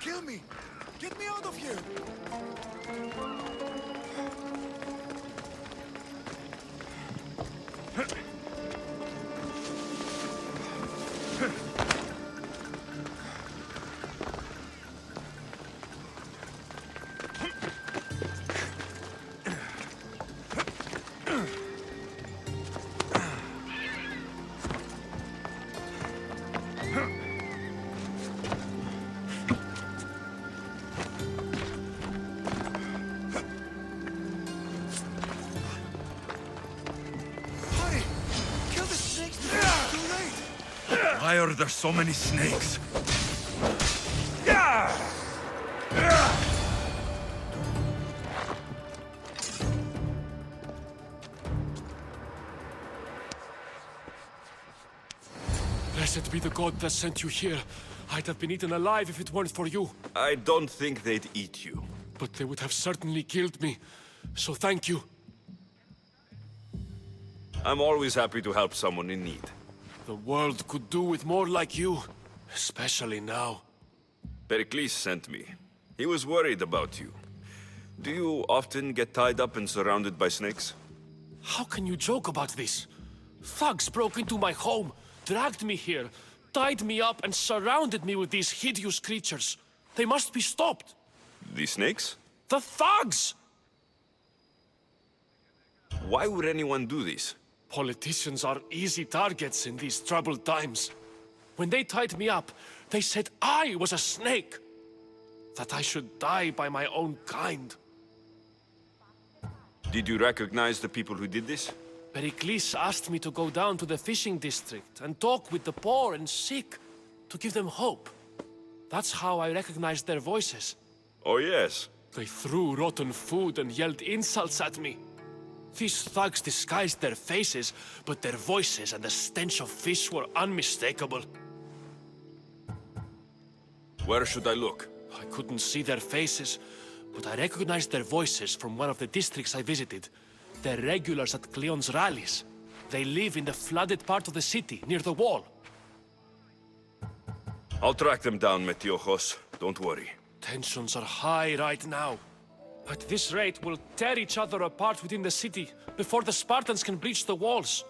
Kill me! Get me out of here! Why are there so many snakes? Blessed be the god that sent you here. I'd have been eaten alive if it weren't for you. I don't think they'd eat you. But they would have certainly killed me. So thank you. I'm always happy to help someone in need. The world could do with more like you. Especially now. Pericles sent me. He was worried about you. Do you often get tied up and surrounded by snakes? How can you joke about this? Thugs broke into my home, dragged me here, tied me up and surrounded me with these hideous creatures. They must be stopped. The snakes? The thugs! Why would anyone do this? Politicians are easy targets in these troubled times. When they tied me up, they said I was a snake. That I should die by my own kind. Did you recognize the people who did this? Pericles asked me to go down to the fishing district and talk with the poor and sick, to give them hope. That's how I recognized their voices. Oh yes. They threw rotten food and yelled insults at me. These thugs disguised their faces, but their voices and the stench of fish were unmistakable. Where should I look? I couldn't see their faces, but I recognized their voices from one of the districts I visited. They're regulars at Cleon's rallies. They live in the flooded part of the city, near the wall. I'll track them down, Metiojos. Don't worry. Tensions are high right now. At this rate, we'll tear each other apart within the city, before the Spartans can breach the walls.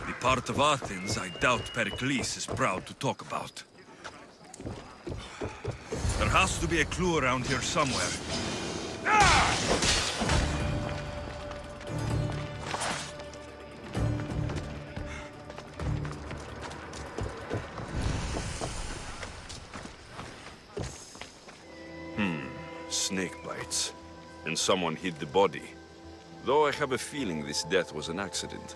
The part of Athens I doubt Pericles is proud to talk about. There has to be a clue around here somewhere. Snake bites. And someone hid the body. Though I have a feeling this death was an accident.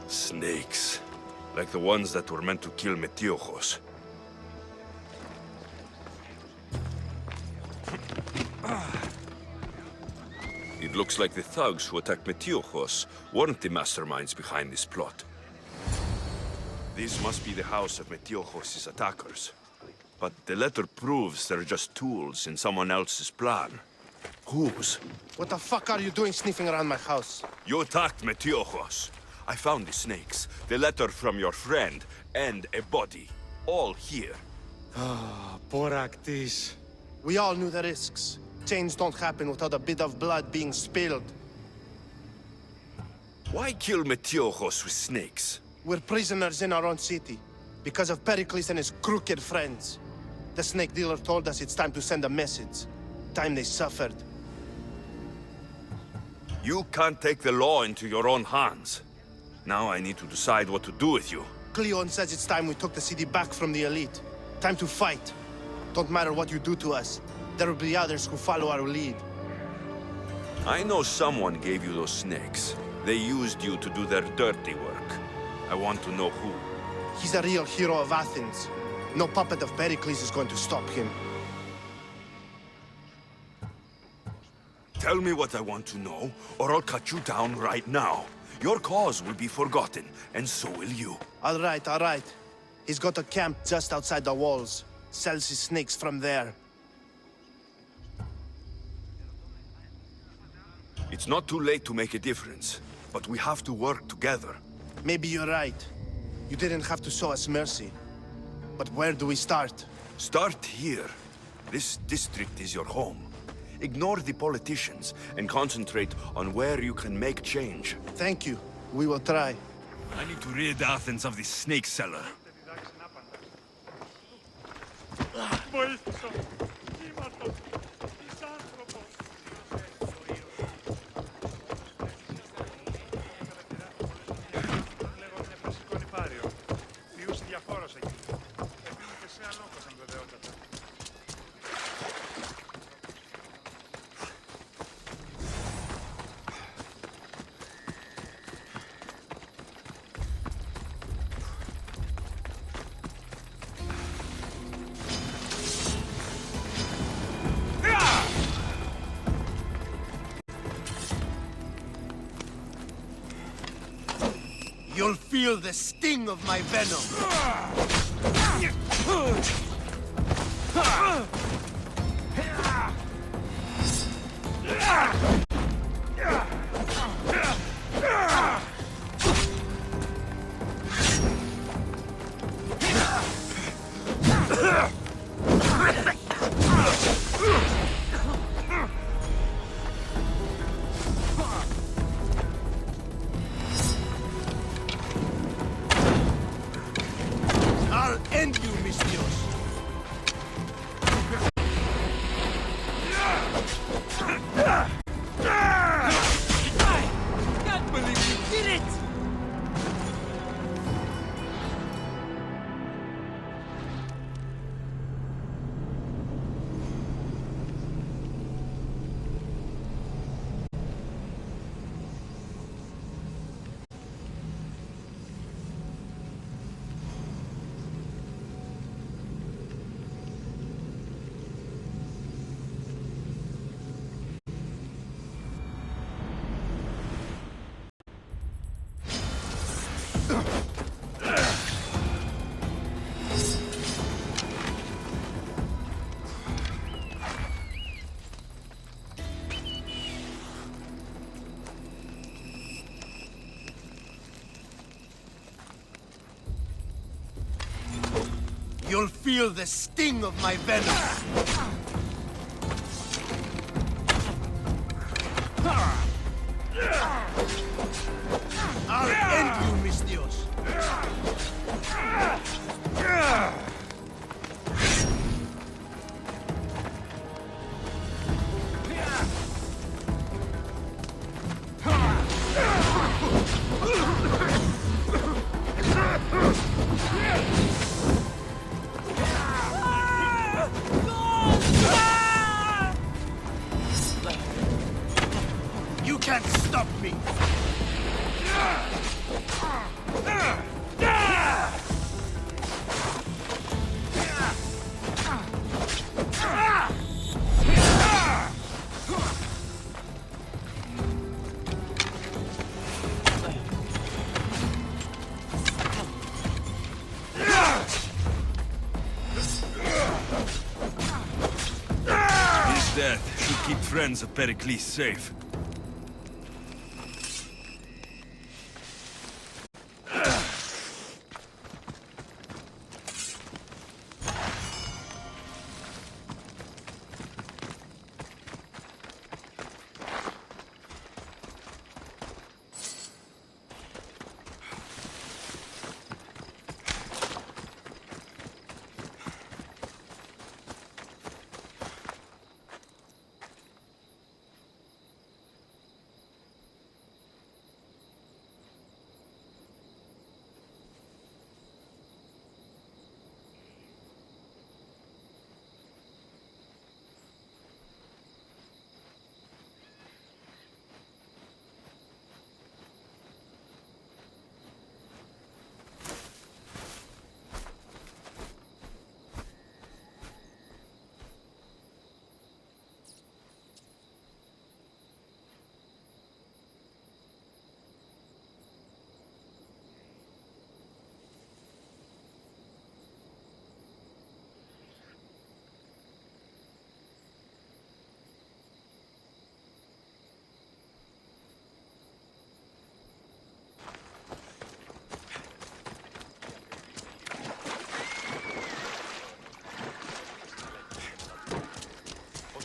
Snakes. Like the ones that were meant to kill Metiojos. It looks like the thugs who attacked Metiojos weren't the masterminds behind this plot. This must be the house of Metiojos' attackers. But the letter proves they're just tools in someone else's plan. Whose? What the fuck are you doing sniffing around my house? You attacked Metiojos. I found the snakes, the letter from your friend, and a body. All here. Boraktis. We all knew the risks. Change don't happen without a bit of blood being spilled. Why kill Metiojos with snakes? We're prisoners in our own city, because of Pericles and his crooked friends. The snake dealer told us it's time to send a message. time they suffered. You can't take the law into your own hands. Now I need to decide what to do with you. Cleon says it's time we took the city back from the elite. Time to fight. Don't matter what you do to us. There will be others who follow our lead. I know someone gave you those snakes. They used you to do their dirty work. I want to know who. He's a real hero of Athens. No puppet of Pericles is going to stop him. Tell me what I want to know, or I'll cut you down right now. Your cause will be forgotten, and so will you. All right. He's got a camp just outside the walls. Sells his snakes from there. It's not too late to make a difference, but we have to work together. Maybe you're right. You didn't have to show us mercy. But where do we start? Start here. This district is your home. Ignore the politicians and concentrate on where you can make change. Thank you. We will try. I need to rid Athens of this snake seller. You'll feel the sting of my venom. I'll end you, Mistios. Can't believe you did it! You'll feel the sting of my venom. I'll end you, Mistios. You can't stop me! His death should keep friends of Pericles safe.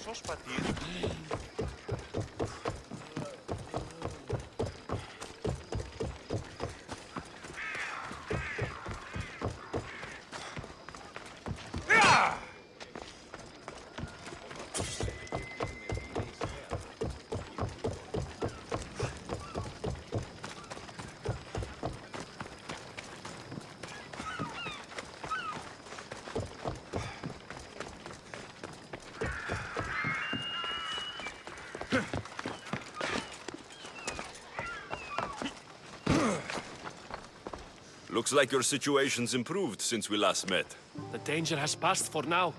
Σως πατήρ. Looks like your situation's improved since we last met. The danger has passed for now.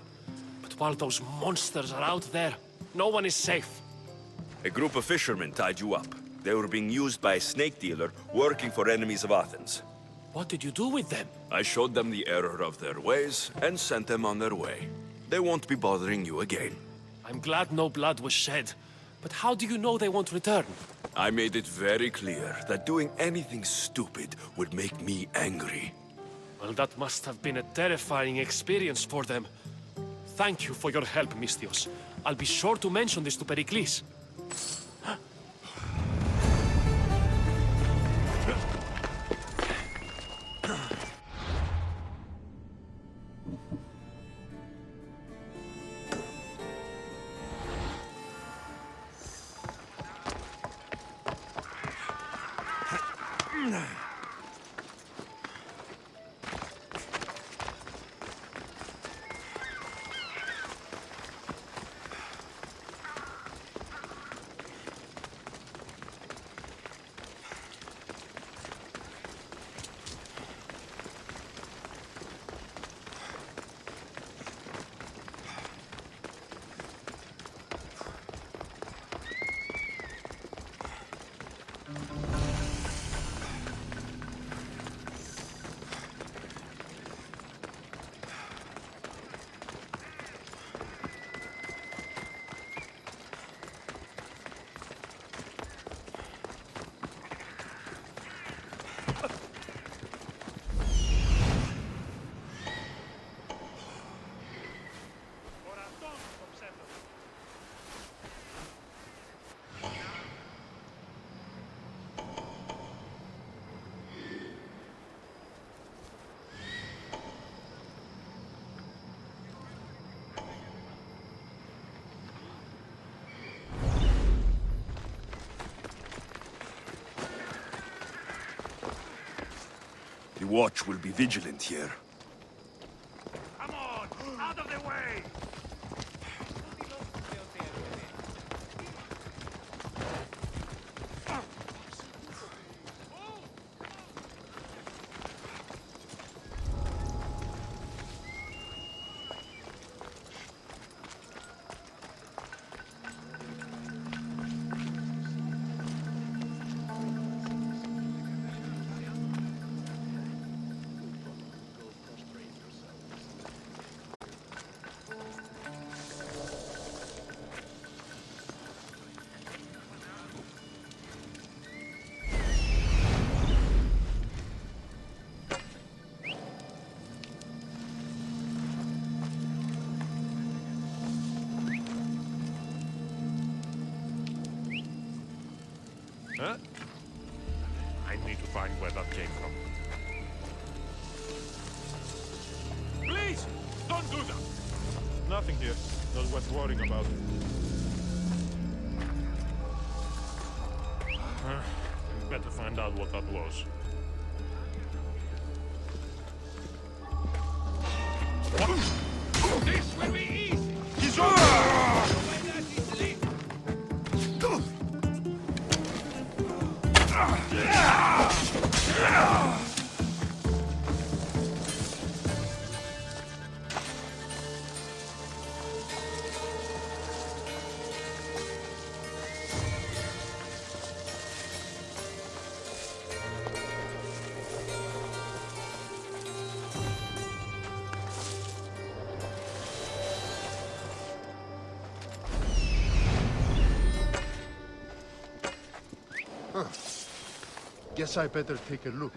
But while those monsters are out there, no one is safe. A group of fishermen tied you up. They were being used by a snake dealer working for enemies of Athens. What did you do with them? I showed them the error of their ways and sent them on their way. They won't be bothering you again. I'm glad no blood was shed. But how do you know they won't return? I made it very clear that doing anything stupid would make me angry. Well, that must have been a terrifying experience for them. Thank you for your help, Misthios. I'll be sure to mention this to Pericles. The watch will be vigilant here. Come on! Out of the way! Huh? I need to find where that came from. Please! Don't do that! Nothing here. Not worth worrying about. Better find out what that was. This will be easy! He's Guess I better take a look.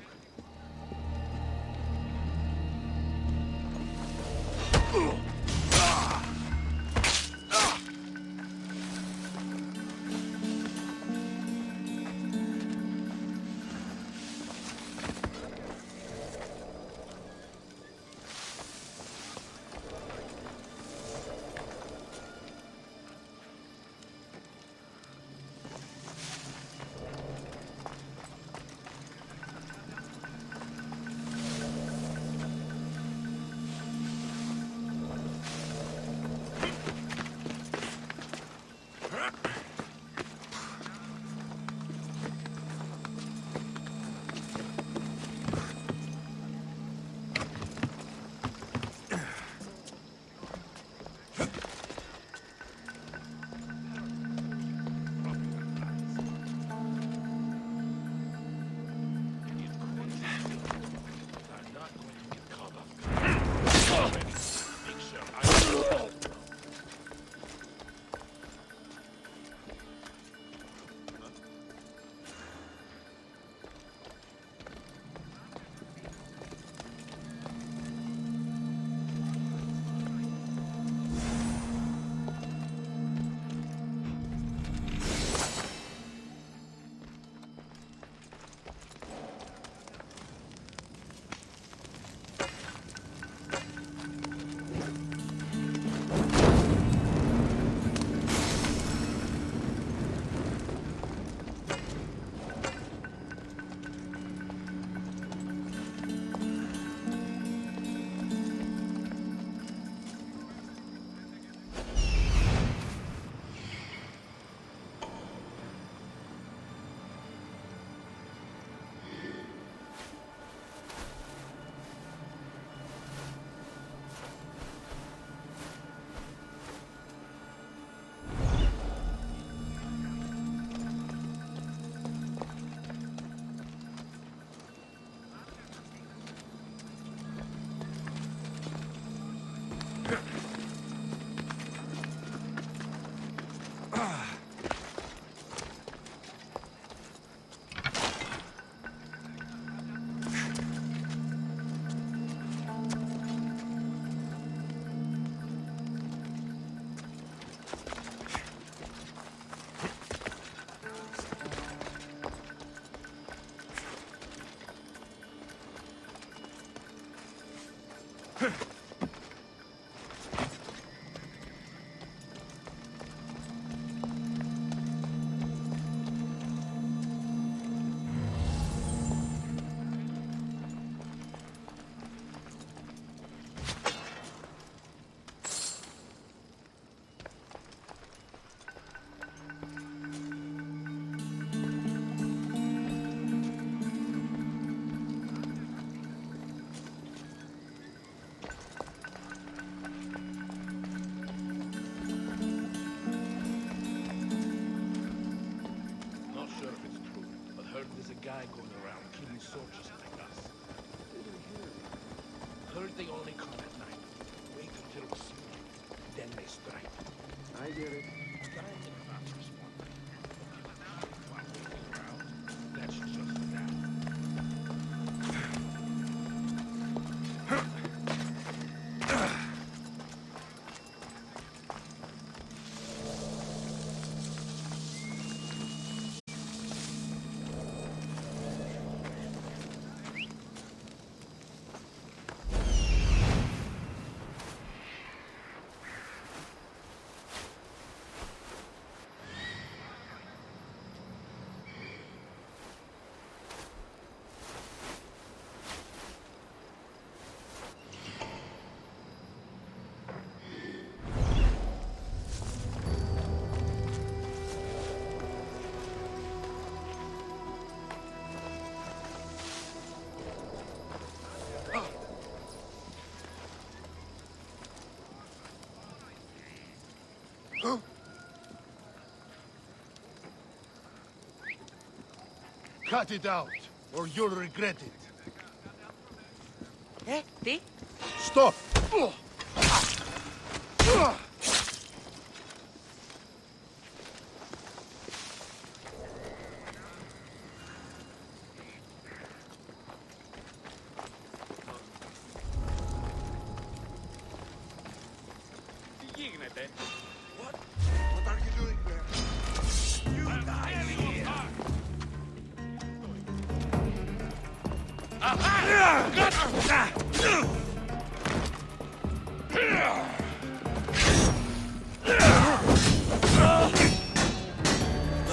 Cut it out, or you'll regret it. Τι? Stop! What are you doing there? You die here!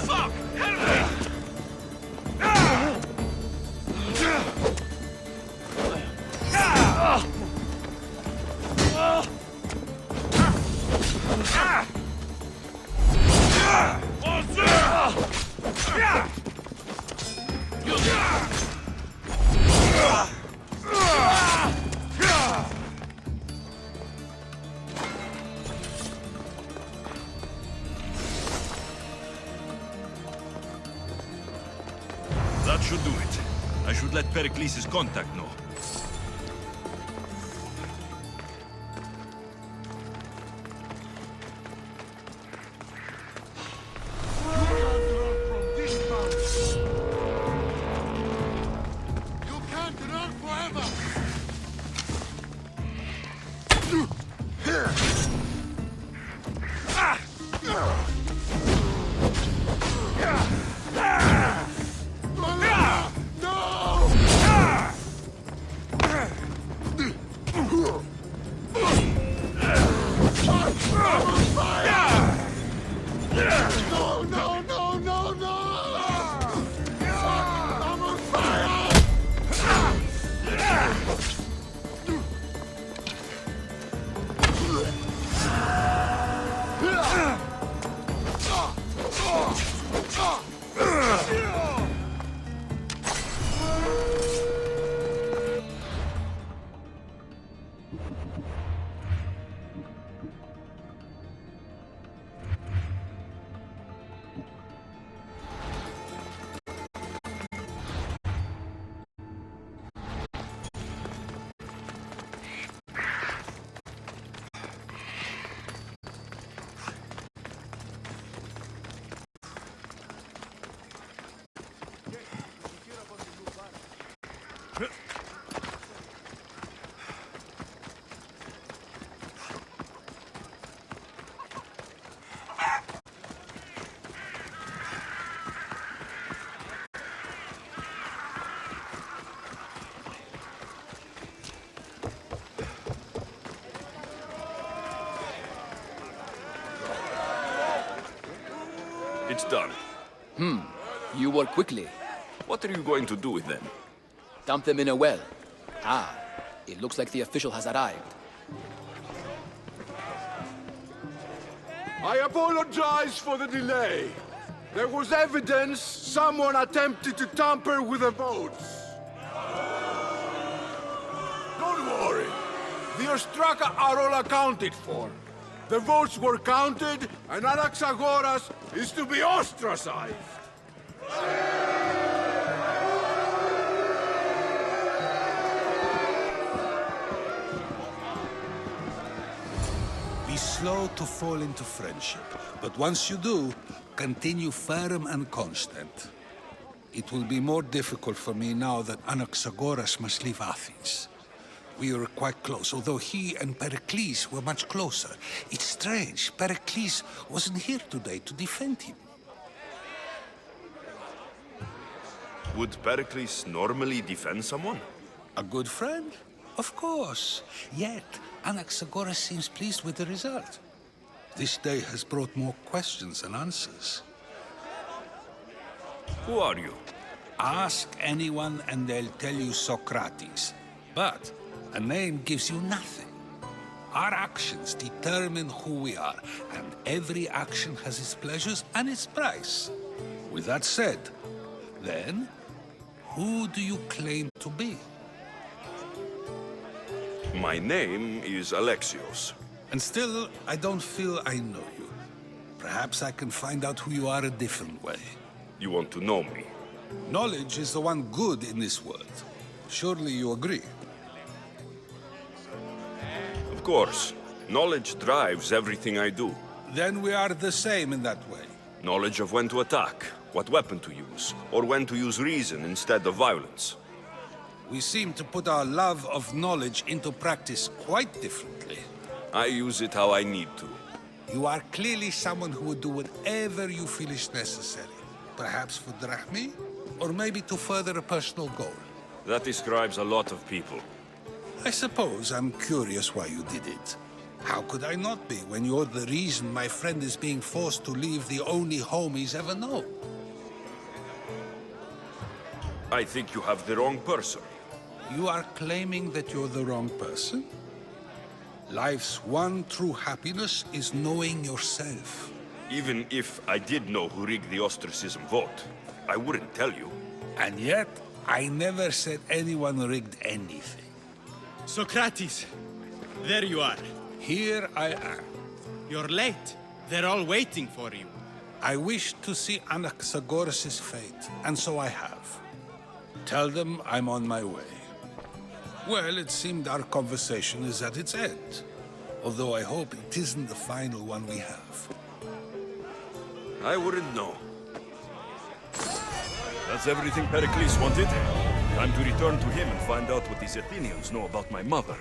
Fuck! Help me! That should do it. I should let Pericles' contact know. You can't run forever! No, no, no, no, no! I'm on fire! It's done. You work quickly. What are you going to do with them? Dump them in a well. Ah, it looks like the official has arrived. I apologize for the delay. There was evidence someone attempted to tamper with the votes. Don't worry. The Ostraka are all accounted for. The votes were counted, and Anaxagoras is to be ostracized. These slow to fall into friendship, but once you do, continue firm and constant. It will be more difficult for me now that Anaxagoras must leave Athens. We were quite close, although he and Pericles were much closer. It's strange, Pericles wasn't here today to defend him. Would Pericles normally defend someone? A good friend? Of course. Yet, Anaxagoras seems pleased with the result. This day has brought more questions than answers. Who are you? Ask anyone and they'll tell you Socrates. But a name gives you nothing. Our actions determine who we are, and every action has its pleasures and its price. With that said, then, who do you claim to be? My name is Alexios. And still, I don't feel I know you. Perhaps I can find out who you are a different way. You want to know me? Knowledge is the one good in this world. Surely you agree? Of course. Knowledge drives everything I do. Then we are the same in that way. Knowledge of when to attack, what weapon to use, or when to use reason instead of violence. We seem to put our love of knowledge into practice quite differently. I use it how I need to. You are clearly someone who would do whatever you feel is necessary. Perhaps for drachmi, or maybe to further a personal goal. That describes a lot of people. I suppose I'm curious why you did it. How could I not be when you're the reason my friend is being forced to leave the only home he's ever known? I think you have the wrong person. You are claiming that you're the wrong person? Life's one true happiness is knowing yourself. Even if I did know who rigged the ostracism vote, I wouldn't tell you. And yet, I never said anyone rigged anything. Socrates, there you are. Here I am. You're late. They're all waiting for you. I wish to see Anaxagoras' fate, and so I have. Tell them I'm on my way. Well, it seemed our conversation is at its end. Although I hope it isn't the final one we have. I wouldn't know. That's everything Pericles wanted. Time to return to him and find out what these Athenians know about my mother.